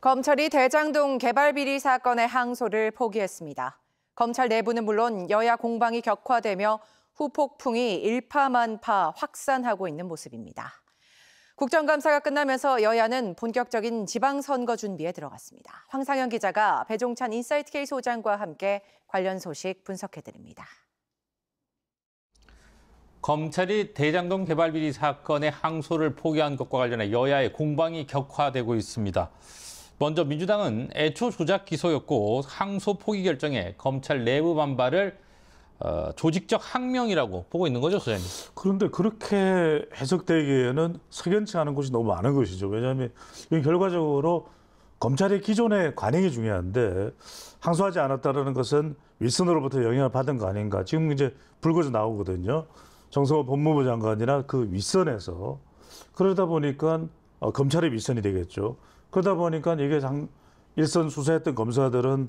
검찰이 대장동 개발 비리 사건의 항소를 포기했습니다. 검찰 내부는 물론 여야 공방이 격화되며 후폭풍이 일파만파 확산하고 있는 모습입니다. 국정감사가 끝나면서 여야는 본격적인 지방선거 준비에 들어갔습니다. 황상현 기자가 배종찬 인사이트 K 소장과 함께 관련 소식 분석해드립니다. 검찰이 대장동 개발 비리 사건의 항소를 포기한 것과 관련해 여야의 공방이 격화되고 있습니다. 먼저 민주당은 애초 조작 기소였고 항소 포기 결정에 검찰 내부 반발을 조직적 항명이라고 보고 있는 거죠, 소장님? 그런데 그렇게 해석되기에는 석연치 않은 곳이 너무 많은 것이죠. 왜냐하면 이건 결과적으로 검찰의 기존의 관행이 중요한데 항소하지 않았다는 것은 윗선으로부터 영향을 받은 거 아닌가. 지금 이제 불거져 나오거든요. 정성호 법무부 장관이나 그 윗선에서. 그러다 보니까 검찰의 윗선이 되겠죠. 그러다 보니까 이게 일선 수사했던 검사들은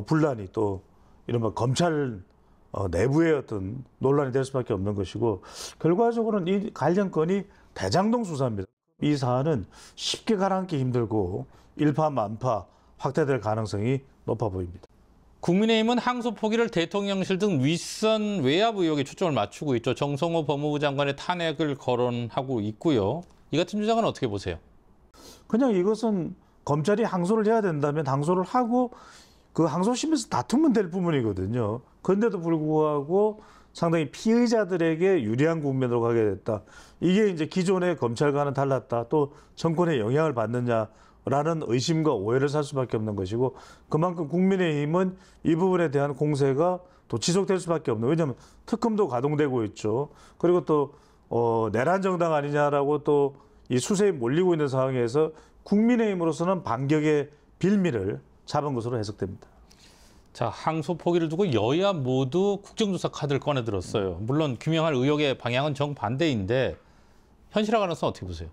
분란이 또 이른바 검찰 내부의 어떤 논란이 될 수밖에 없는 것이고, 결과적으로는 이 관련 건이 대장동 수사입니다. 이 사안은 쉽게 가라앉기 힘들고 일파만파 확대될 가능성이 높아 보입니다. 국민의힘은 항소 포기를 대통령실 등 윗선 외압 의혹에 초점을 맞추고 있죠. 정성호 법무부 장관의 탄핵을 거론하고 있고요. 이 같은 주장은 어떻게 보세요? 그냥 이것은 검찰이 항소를 해야 된다면 항소를 하고 그 항소심에서 다투면 될 부분이거든요. 그런데도 불구하고 상당히 피의자들에게 유리한 국면으로 가게 됐다. 이게 이제 기존의 검찰과는 달랐다. 또 정권에 영향을 받느냐라는 의심과 오해를 살 수밖에 없는 것이고, 그만큼 국민의힘은 이 부분에 대한 공세가 또 지속될 수밖에 없는. 왜냐하면 특검도 가동되고 있죠. 그리고 또 내란 정당 아니냐라고 또 이 수세에 몰리고 있는 상황에서 국민의힘으로서는 반격의 빌미를 잡은 것으로 해석됩니다. 자, 항소 포기를 두고 여야 모두 국정조사 카드를 꺼내들었어요. 물론 규명할 의혹의 방향은 정반대인데 현실화 가능성 어떻게 보세요?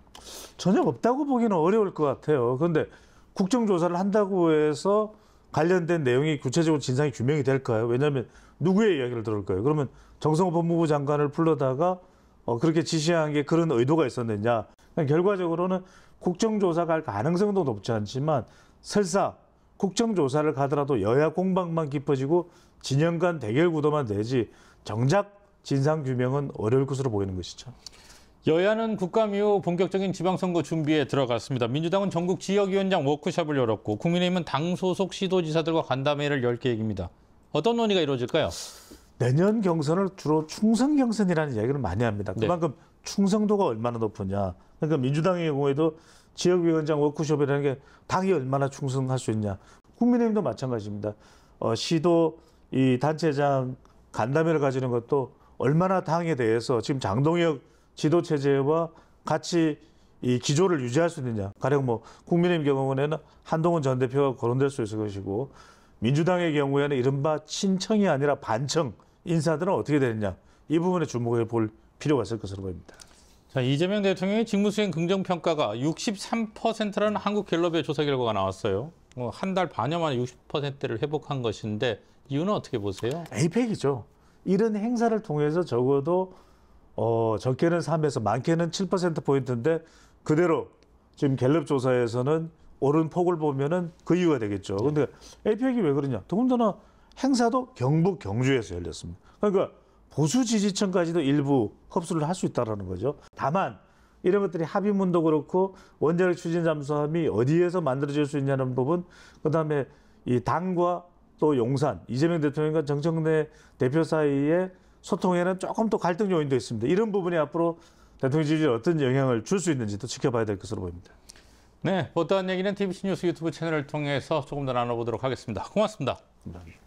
전혀 없다고 보기는 어려울 것 같아요. 그런데 국정조사를 한다고 해서 관련된 내용이 구체적으로 진상이 규명이 될까요? 왜냐하면 누구의 이야기를 들을까요? 그러면 정성호 법무부 장관을 불러다가 그렇게 지시한 게 그런 의도가 있었느냐. 결과적으로는 국정조사가 할 가능성도 높지 않지만 설사 국정조사를 가더라도 여야 공방만 깊어지고 진영 간 대결 구도만 되지 정작 진상규명은 어려울 것으로 보이는 것이죠. 여야는 국감 이후 본격적인 지방선거 준비에 들어갔습니다. 민주당은 전국 지역위원장 워크숍을 열었고 국민의힘은 당 소속 시도지사들과 간담회를 열 계획입니다. 어떤 논의가 이루어질까요? 내년 경선을 주로 충성 경선이라는 이야기를 많이 합니다. 그만큼 충성도가 얼마나 높으냐. 그러니까 민주당의 경우에도 지역위원장 워크숍이라는 게 당이 얼마나 충성할 수 있냐. 국민의힘도 마찬가지입니다. 시도 이 단체장 간담회를 가지는 것도 얼마나 당에 대해서 지금 장동혁 지도체제와 같이 이 기조를 유지할 수 있느냐. 가령 뭐 국민의힘 경우에는 한동훈 전 대표가 거론될 수 있을 것이고, 민주당의 경우에는 이른바 친청이 아니라 반청 인사들은 어떻게 되느냐. 이 부분에 주목해 볼 필요가 있을 것으로 보입니다. 자, 이재명 대통령의 직무수행 긍정평가가 63%라는 한국갤럽의 조사 결과가 나왔어요. 한 달 반여 만에 60%를 회복한 것인데 이유는 어떻게 보세요? 에이펙이죠. 이런 행사를 통해서 적어도 적게는 3에서 많게는 7%포인트인데 그대로 지금 갤럽 조사에서는 오른 폭을 보면은 그 이유가 되겠죠. 그런데 에이펙이 왜 그러냐? 더군다나 행사도 경북 경주에서 열렸습니다. 그러니까 보수 지지층까지도 일부 흡수를 할 수 있다는 거죠. 다만 이런 것들이 합의문도 그렇고 원자력 추진 잠수함이 어디에서 만들어질 수 있냐는 부분, 그다음에 이 당과 또 용산, 이재명 대통령과 정청래 대표 사이의 소통에는 조금 더 갈등 요인도 있습니다. 이런 부분이 앞으로 대통령 지지에 어떤 영향을 줄 수 있는지도 지켜봐야 될 것으로 보입니다. 네, 어떠한 얘기는 TBC 뉴스 유튜브 채널을 통해서 조금 더 나눠보도록 하겠습니다. 고맙습니다. 감사합니다.